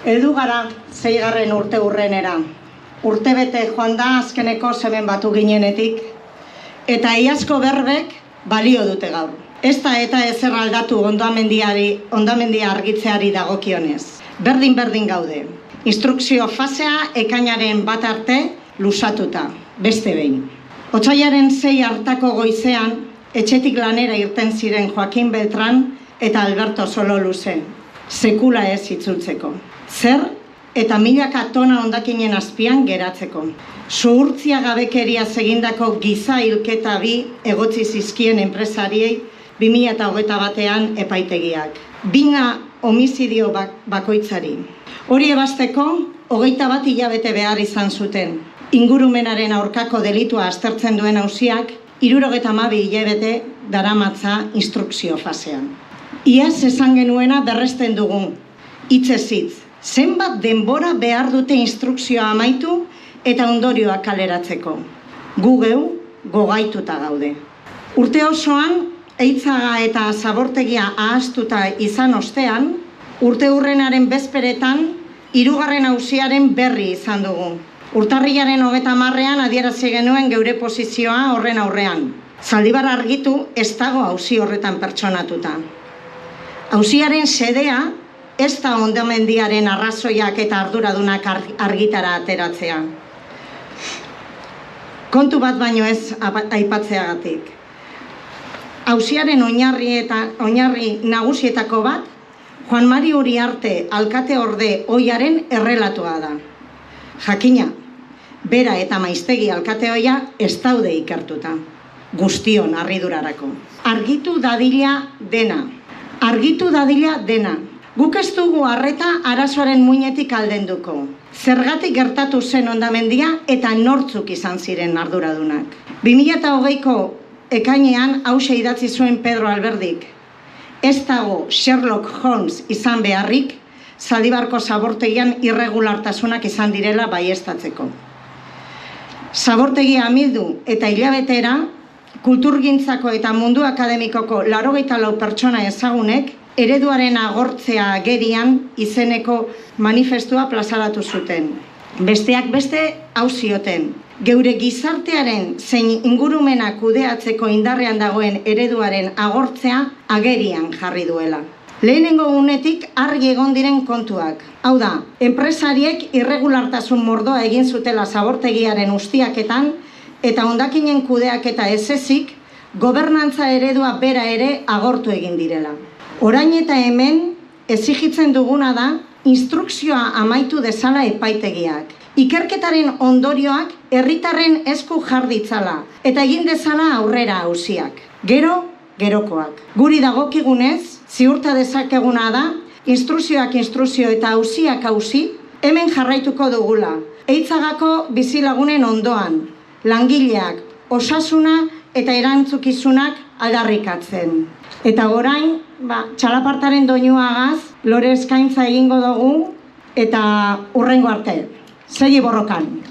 Heldu gara 6. urte urrenera. Urtebete joan da azkeneko semen batu ginenetik, eta iazko berbek balio dute gaur. Ez da eta ezer aldatu hondamendia argitzeari dagokionez. Berdin gaude. Instrukzio fasea ekainaren bat arte lusatuta, beste behin. Otsailaren 6 hartako goizean, etxetik lanera irten ziren Joaquin Beltran eta Alberto Sololuze. Sekula ez itzultzeko. Zer eta milaka tona hondakinen azpian geratzeko. Zuhurtzia gabekeria egindako giza hilketa bi egotzi zizkien enpresariei 2021 epaitegiak. 2 homizidio bakoitzari. Hori ebasteko 21 hilabete behar izan zuten. Ingurumenaren aurkako delitua aztertzen duen auziak 72 hilabete daramatza instrukzio fasean. Iaz esan genuena berresten dugu, hitzez hitz. Zenbat denbora behar dute instrukzioa amaitu eta ondorioak kaleratzeko. Gu geu gogaituta gaude. Urte osoan, Eitzaga eta zabortegia ahaztuta izan ostean, urte hurrenaren bezperetan, 3. auziaren berri izan dugu. Urtarrilaren 30ean adierazi genuen geure posizioa horren aurrean. Zaldibar argitu ez dago auzi horretan pertsonatuta. Auziaren sedea ez da hondamendiaren arrazoiak eta arduradunak argitara ateratzea. Kontu bat baino ez aipatzeagatik. Auziaren oinarri nagusietako bat, Juan Mari Uriarte alkate orde ohiaren errelatua da. Jakina, bera eta maiztegi alkate ohia ez daude ikertuta. Guztion harridurarako. Argitu dadila dena. Guk ez dugu arreta arazoaren muinetik aldenduko. Zergatik gertatu zen hondamendia eta nortzuk izan ziren arduradunak. 2020ko ekainean hauxe idatzi zuen Pedro Alberdik. Ez dago Sherlock Holmes izan beharrik, Zaldibarko zabortegian irregulartasunak izan direla baieztatzeko. Zabortegia amildu eta hilabetera, kulturgintzako eta mundu akademikoko 84 pertsona ezagunek ereduaren agortzea agerian izeneko manifestua plazaratu zuten. Besteak beste hau zioten. Geure gizartearen zein ingurumena kudeatzeko indarrean dagoen ereduaren agortzea agerian jarri duela. Lehenengo unetik argi egon diren kontuak. Hau da, enpresariek irregulartasun mordoa egin zutela zabortegiaren ustiaketan eta hondakinen kudeaketa ez ezik, gobernantza eredua bera ere agortu egin direla. Orain eta hemen exigitzen duguna da instrukzioa amaitu dezala epaitegiak. Ikerketaren ondorioak herritarren esku jar ditzala eta egin dezala aurrera auziak. Gerokoak. Guri dagokigunez, ziurta dezakeguna da, instrukzioak instrukzio eta auziak auzi, hemen jarraituko dugula. Eitzagako bizilagunen ondoan, langileak, osasuna eta erantzukizunak aldarrikatzen. Eta orain, txalapartaren doinuagaz, lore eskaintza egingo dugu eta hurrengo arte. Segi borrokan.